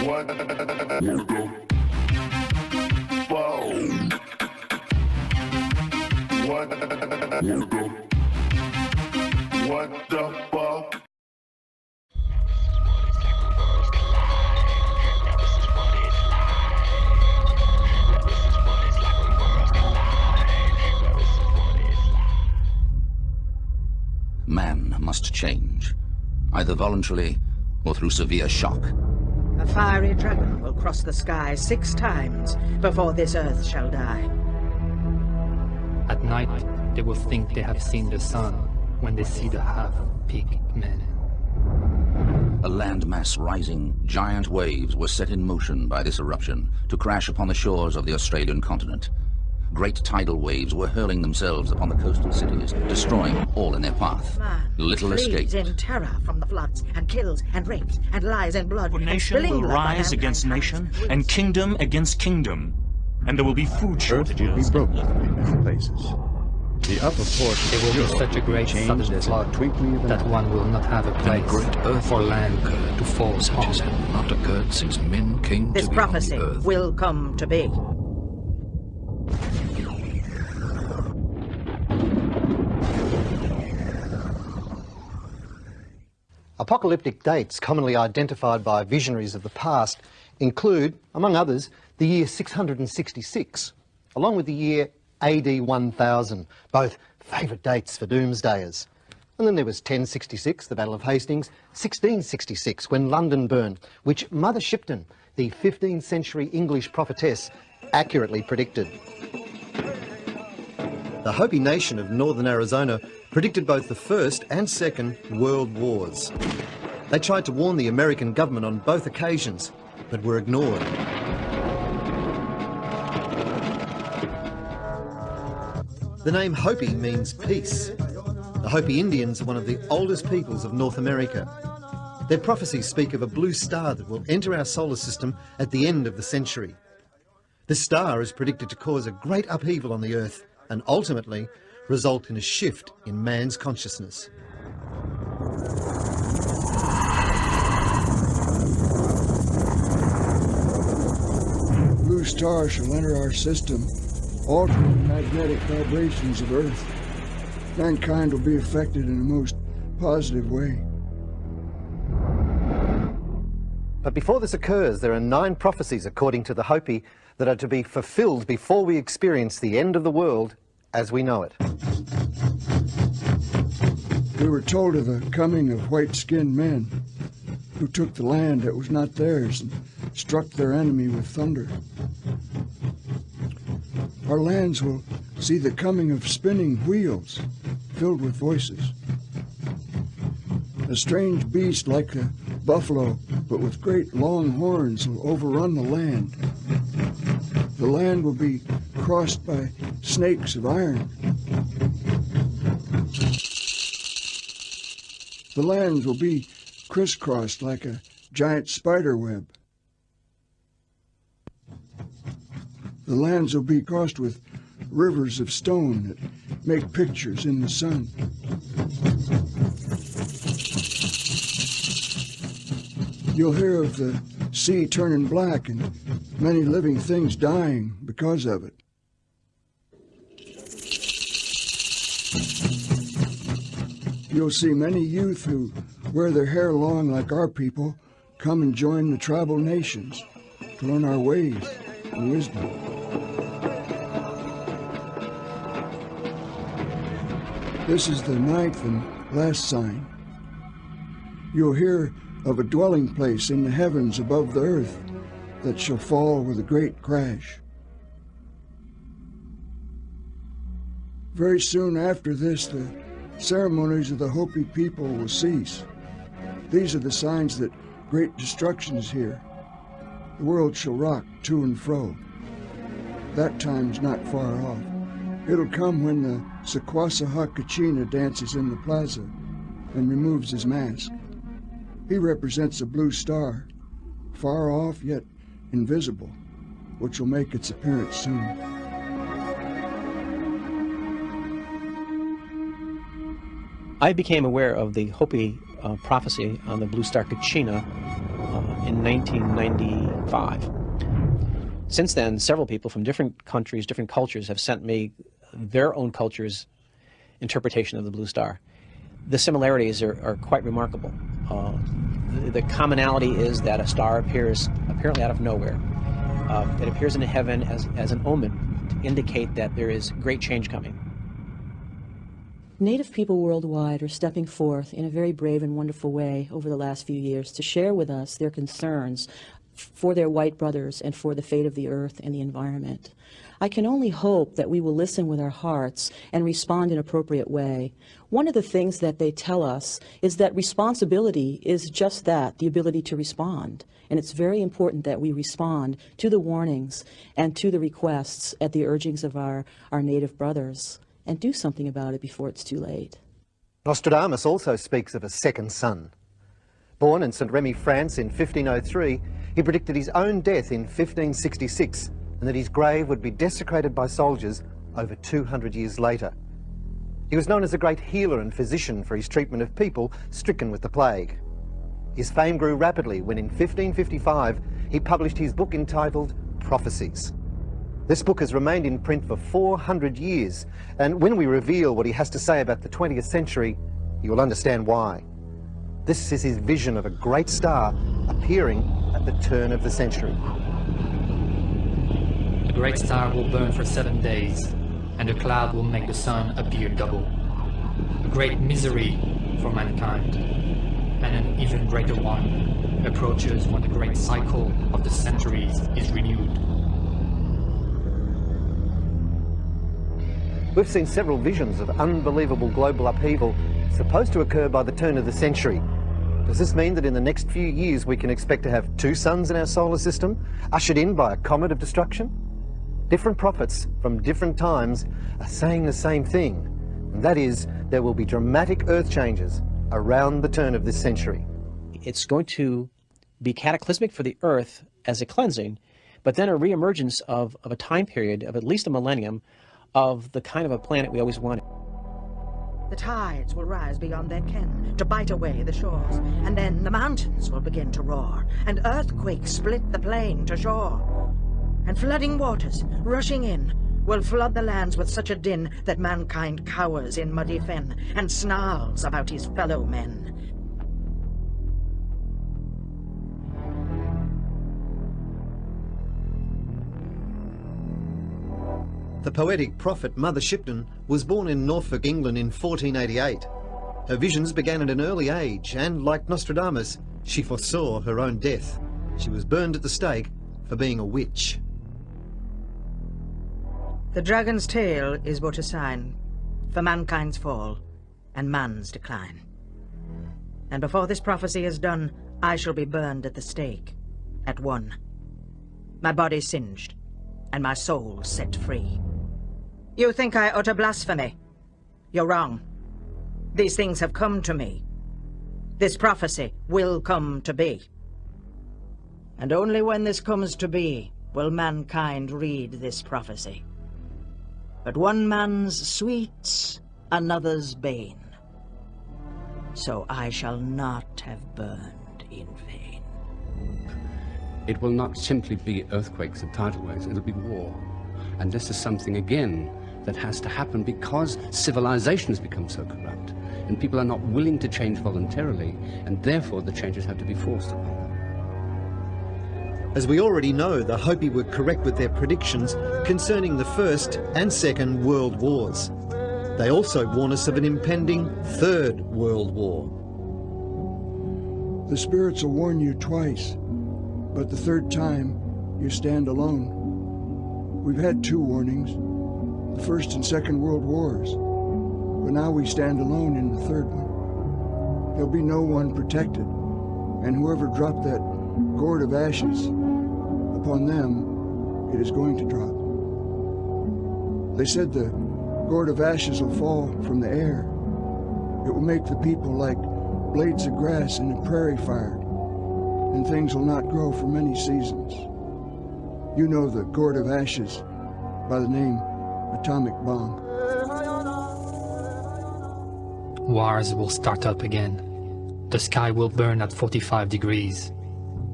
What? Wanna go? Whoa. What? Wanna go? What the fuck? Man must change, either voluntarily or through severe shock. A fiery dragon will cross the sky 6 times before this earth shall die. At night, they will think they have seen the sun when they see the half-pig men. A landmass rising, giant waves were set in motion by this eruption to crash upon the shores of the Australian continent. Great tidal waves were hurling themselves upon the coastal cities, destroying all in their path. Man Little flees escaped. in terror from the floods, and kills and rapes and lies in blood. For nation will rise against nation, and kingdom against kingdom, and there will be food shortages. Earth will be broken in many places. The upper portion There will be such a great sudden flood that one will not have a place for land to fall such as had not occurred since men came This to be on prophecy the earth. will come to be. Apocalyptic dates commonly identified by visionaries of the past include, among others, the year 666, along with the year AD 1000, both favourite dates for doomsdayers. And then there was 1066, the Battle of Hastings, 1666, when London burned, which Mother Shipton, the 15th century English prophetess, accurately predicted. The Hopi Nation of northern Arizona predicted both the First and Second World Wars. They tried to warn the American government on both occasions, but were ignored. The name Hopi means peace. The Hopi Indians are one of the oldest peoples of North America. Their prophecies speak of a blue star that will enter our solar system at the end of the century. This star is predicted to cause a great upheaval on the Earth and ultimately result in a shift in man's consciousness. Blue star shall enter our system, altering the magnetic vibrations of Earth. Mankind will be affected in a most positive way. But before this occurs, there are 9 prophecies, according to the Hopi, that are to be fulfilled before we experience the end of the world as we know it. We were told of the coming of white-skinned men who took the land that was not theirs and struck their enemy with thunder. Our lands will see the coming of spinning wheels filled with voices. A strange beast like a buffalo, but with great long horns, will overrun the land. The land will be crossed by snakes of iron. The lands will be crisscrossed like a giant spider web. The lands will be crossed with rivers of stone that make pictures in the sun. You'll hear of the sea turning black and many living things dying because of it. You'll see many youth who wear their hair long like our people come and join the tribal nations to learn our ways and wisdom. This is the 9th and last sign. You'll hear of a dwelling place in the heavens above the earth that shall fall with a great crash. Very soon after this, the ceremonies of the Hopi people will cease. These are the signs that great destruction is here. The world shall rock to and fro. That time's not far off. It'll come when the Sequasaha Kachina dances in the plaza and removes his mask. He represents a blue star, far off yet invisible, which will make its appearance soon. I became aware of the Hopi prophecy on the blue star Kachina in 1995. Since then, several people from different countries, different cultures, have sent me their own culture's interpretation of the blue star. The similarities are quite remarkable. The commonality is that a star appears apparently out of nowhere. It appears in heaven as an omen to indicate that there is great change coming. Native people worldwide are stepping forth in a very brave and wonderful way over the last few years to share with us their concerns for their white brothers and for the fate of the earth and the environment. I can only hope that we will listen with our hearts and respond in an appropriate way. One of the things that they tell us is that responsibility is just that, the ability to respond. And it's very important that we respond to the warnings and to the requests at the urgings of our native brothers and do something about it before it's too late. Nostradamus also speaks of a second son. Born in St. Remy, France in 1503, he predicted his own death in 1566 and that his grave would be desecrated by soldiers over 200 years later. He was known as a great healer and physician for his treatment of people stricken with the plague. His fame grew rapidly when in 1555 he published his book entitled Prophecies. This book has remained in print for 400 years, and when we reveal what he has to say about the 20th century, you will understand why. This is his vision of a great star appearing at the turn of the century. The great star will burn for 7 days, and the cloud will make the sun appear double. A great misery for mankind, and an even greater one approaches when the great cycle of the centuries is renewed. We've seen several visions of unbelievable global upheaval supposed to occur by the turn of the century. Does this mean that in the next few years we can expect to have 2 suns in our solar system, ushered in by a comet of destruction? Different prophets from different times are saying the same thing, and that is there will be dramatic earth changes around the turn of this century. It's going to be cataclysmic for the earth as a cleansing, but then a reemergence of a time period of at least a millennium of the kind of a planet we always wanted. The tides will rise beyond their ken to bite away the shores, and then the mountains will begin to roar, and earthquakes split the plain to shore. And flooding waters, rushing in, will flood the lands with such a din that mankind cowers in muddy fen and snarls about his fellow men. The poetic prophet Mother Shipton was born in Norfolk, England in 1488. Her visions began at an early age and, like Nostradamus, she foresaw her own death. She was burned at the stake for being a witch. The dragon's tail is but a sign for mankind's fall and man's decline. And before this prophecy is done, I shall be burned at the stake, at one. My body singed, and my soul set free. You think I utter blasphemy? You're wrong. These things have come to me. This prophecy will come to be. And only when this comes to be will mankind read this prophecy. But one man's sweets, another's bane. So I shall not have burned in vain. It will not simply be earthquakes and tidal waves, it'll be war. And this is something, again, that has to happen because civilization has become so corrupt, and people are not willing to change voluntarily, and therefore the changes have to be forced upon them. As we already know, the Hopi were correct with their predictions concerning the First and Second World Wars. They also warn us of an impending Third World War. The spirits will warn you twice, but the third time, you stand alone. We've had 2 warnings, the First and Second World Wars, but now we stand alone in the third one. There'll be no one protected, and whoever dropped that gourd of ashes, upon them it is going to drop. They said the gourd of ashes will fall from the air. It will make the people like blades of grass in a prairie fire, and things will not grow for many seasons. You know the gourd of ashes by the name atomic bomb. Wars will start up again. The sky will burn at 45 degrees.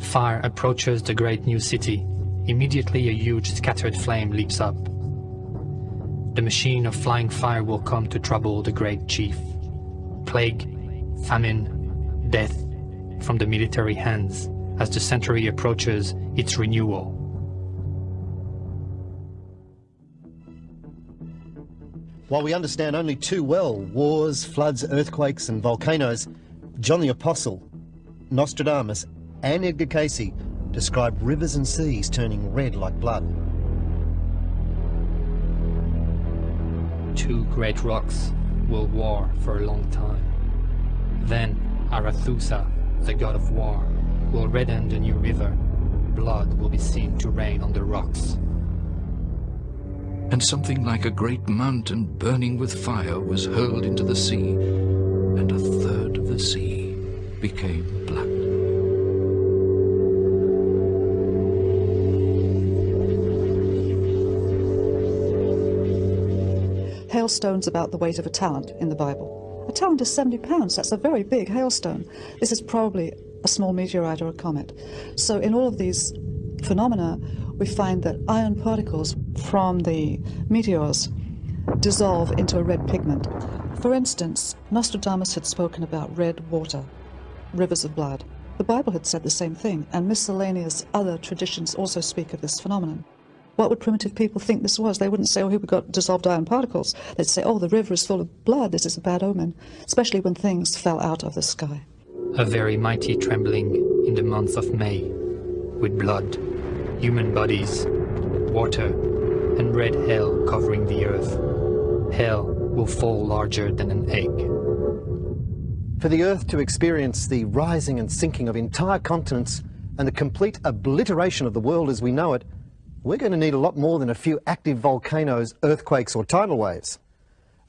Fire approaches the great new city. Immediately a huge scattered flame leaps up. The machine of flying fire will come to trouble the great chief. Plague, famine, death from the military hands as the century approaches its renewal. While we understand only too well wars, floods, earthquakes and volcanoes, John the Apostle, Nostradamus and Edgar Cayce describe rivers and seas turning red like blood. Two great rocks will war for a long time. Then Arathusa, the god of war, will redden the new river. Blood will be seen to rain on the rocks. And something like a great mountain burning with fire was hurled into the sea, and a third of the sea became blood. Hailstones about the weight of a talent in the Bible. A talent is 70 pounds. That's a very big hailstone. This is probably a small meteorite or a comet. So in all of these phenomena, we find that iron particles from the meteors dissolve into a red pigment. For instance, Nostradamus had spoken about red water, rivers of blood. The Bible had said the same thing, and miscellaneous other traditions also speak of this phenomenon. What would primitive people think this was? They wouldn't say, oh, here we've got dissolved iron particles. They'd say, oh, the river is full of blood. This is a bad omen, especially when things fell out of the sky. A very mighty trembling in the month of May, with blood, human bodies, water, and red hail covering the earth. Hail will fall larger than an egg. For the Earth to experience the rising and sinking of entire continents and the complete obliteration of the world as we know it, we're going to need a lot more than a few active volcanoes, earthquakes or tidal waves.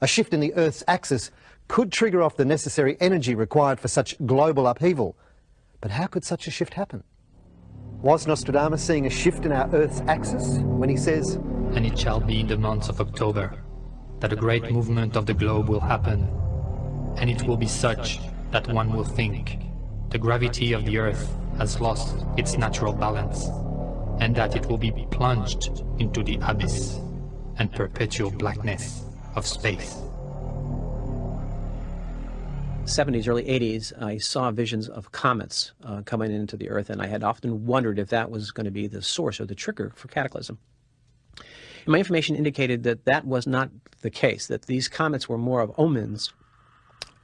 A shift in the Earth's axis could trigger off the necessary energy required for such global upheaval. But how could such a shift happen? Was Nostradamus seeing a shift in our Earth's axis when he says, "And it shall be in the month of October that a great movement of the globe will happen, and it will be such that one will think the gravity of the Earth has lost its natural balance, and that it will be plunged into the abyss and perpetual blackness of space." 70s, early 80s, I saw visions of comets coming into the Earth, and I had often wondered if that was going to be the source or the trigger for cataclysm. And my information indicated that that was not the case, that these comets were more of omens,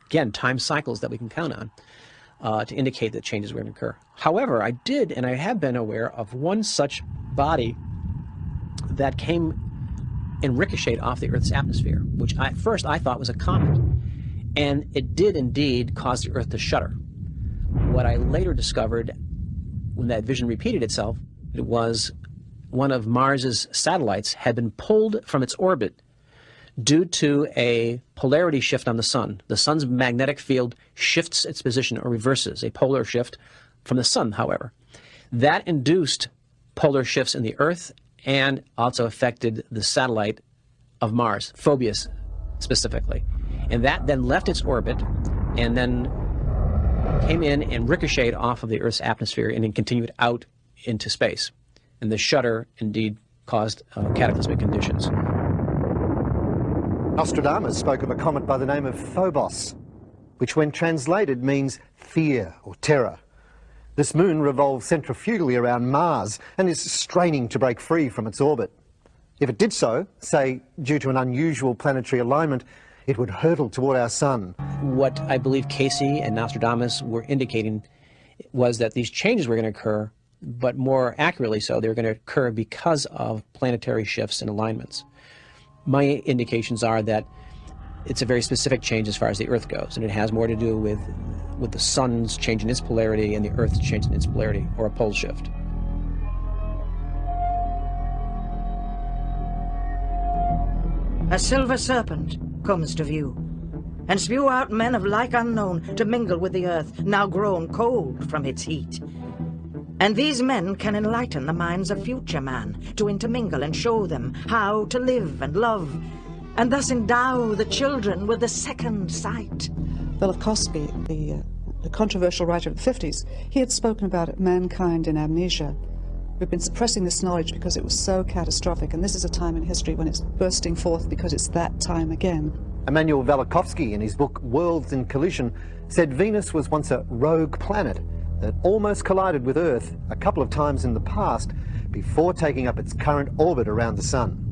again, time cycles that we can count on, to indicate that changes were going to occur. However, I did, and I have been aware of one such body that came and ricocheted off the Earth's atmosphere, which at first I thought was a comet. And it did indeed cause the Earth to shudder. What I later discovered, when that vision repeated itself, it was one of Mars's satellites had been pulled from its orbit due to a polarity shift on the sun. The sun's magnetic field shifts its position or reverses, a polar shift from the sun, however. That induced polar shifts in the Earth and also affected the satellite of Mars, Phoebus specifically. And that then left its orbit and then came in and ricocheted off of the Earth's atmosphere and then continued out into space. And the shudder indeed caused cataclysmic conditions. Nostradamus spoke of a comet by the name of Phobos, which when translated means fear or terror. This moon revolves centrifugally around Mars and is straining to break free from its orbit. If it did so, say due to an unusual planetary alignment, it would hurtle toward our sun. What I believe Cayce and Nostradamus were indicating was that these changes were going to occur, but more accurately so, they were going to occur because of planetary shifts and alignments. My indications are that it's a very specific change as far as the Earth goes, and it has more to do with the sun's changing its polarity and the Earth's changing its polarity, or a pole shift. A silver serpent comes to view, and spew out men of like unknown to mingle with the earth, now grown cold from its heat. And these men can enlighten the minds of future man, to intermingle and show them how to live and love, and thus endow the children with the second sight. Philip Cosby, the a controversial writer of the 50s, he had spoken about mankind in amnesia. We've been suppressing this knowledge because it was so catastrophic, and this is a time in history when it's bursting forth because it's that time again. Emanuel Velikovsky, in his book Worlds in Collision, said Venus was once a rogue planet that almost collided with Earth a couple of times in the past before taking up its current orbit around the Sun.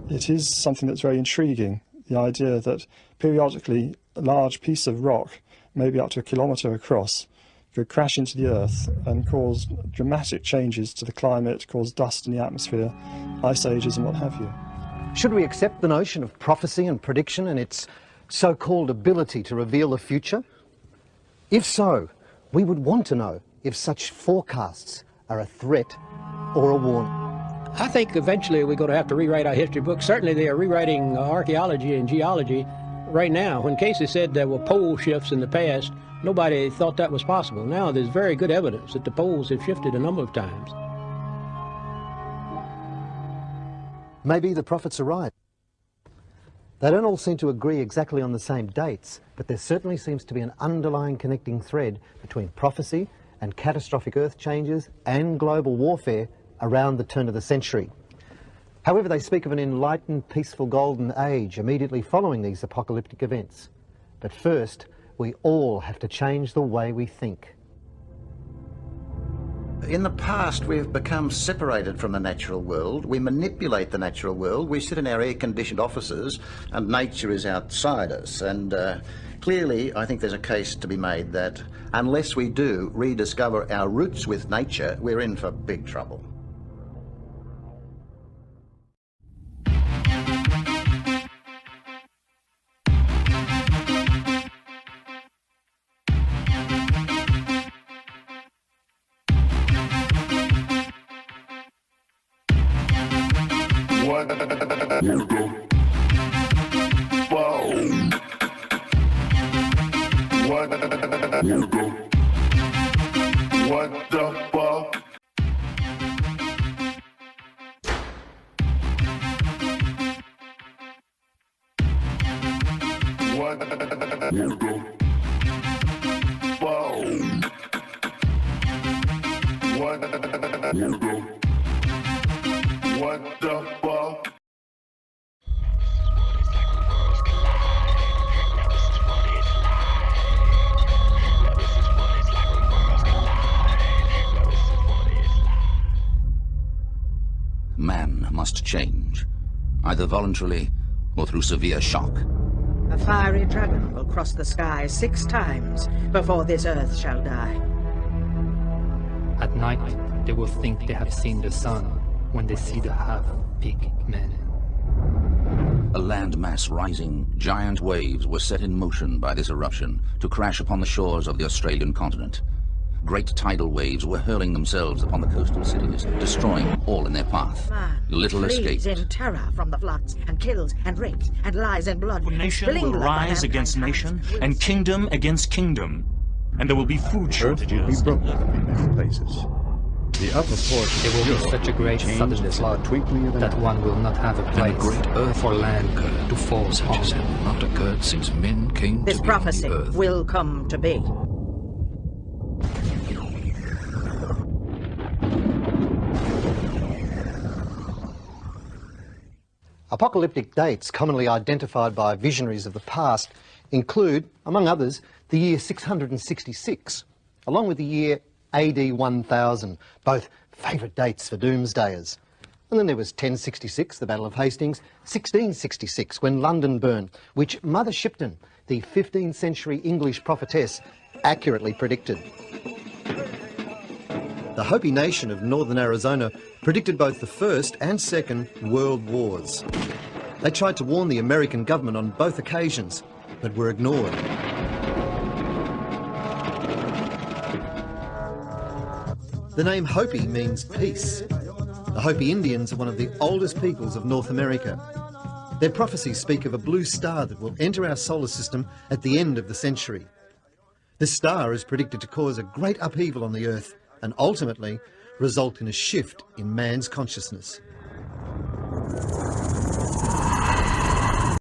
It is something that's very intriguing, the idea that periodically a large piece of rock, maybe up to 1 kilometre across, could crash into the Earth and cause dramatic changes to the climate, cause dust in the atmosphere, ice ages and what have you. Should we accept the notion of prophecy and prediction and its so-called ability to reveal the future? If so, we would want to know if such forecasts are a threat or a warning. I think eventually we're going to have to rewrite our history books. Certainly they are rewriting archaeology and geology right now. When Casey said there were pole shifts in the past, nobody thought that was possible. Now there's very good evidence that the poles have shifted a number of times. Maybe the prophets are right. They don't all seem to agree exactly on the same dates, but there certainly seems to be an underlying connecting thread between prophecy and catastrophic Earth changes and global warfare around the turn of the century. However, they speak of an enlightened, peaceful golden age immediately following these apocalyptic events. But first, we all have to change the way we think. In the past, we've become separated from the natural world. We manipulate the natural world. We sit in our air-conditioned offices and nature is outside us. And clearly, I think there's a case to be made that unless we do rediscover our roots with nature, we're in for big trouble. Wanna go? Wow. Wanna go? What the fuck? Wanna go? Wow. Wanna go? What the fuck? Man must change, either voluntarily or through severe shock. A fiery dragon will cross the sky 6 times before this earth shall die. At night, they will think they have seen the sun when they see the half-big men. A landmass rising, giant waves were set in motion by this eruption to crash upon the shores of the Australian continent. Great tidal waves were hurling themselves upon the coastal cities, destroying all in their path. Man Little flees escaped. in terror from the floods, and kills, and rapes, and lies in blood. Nation spilling will blood rise on against mankind's nation, will. and kingdom against kingdom. And there will be food Earth will be shortages. broken in many places. The upper portion There will be such a great sudden flood that one will not have a And a place great earth for land occurred, to fall such as on. had not occurred since men came This to be on prophecy the earth. will come to be. Apocalyptic dates commonly identified by visionaries of the past include, among others, the year 666, along with the year AD 1000, both favourite dates for doomsdayers. And then there was 1066, the Battle of Hastings, 1666, when London burned, which Mother Shipton, the 15th century English prophetess, accurately predicted. The Hopi Nation of northern Arizona predicted both the First and Second World Wars. They tried to warn the American government on both occasions, but were ignored. The name Hopi means peace. The Hopi Indians are one of the oldest peoples of North America. Their prophecies speak of a blue star that will enter our solar system at the end of the century. This star is predicted to cause a great upheaval on the Earth and ultimately result in a shift in man's consciousness.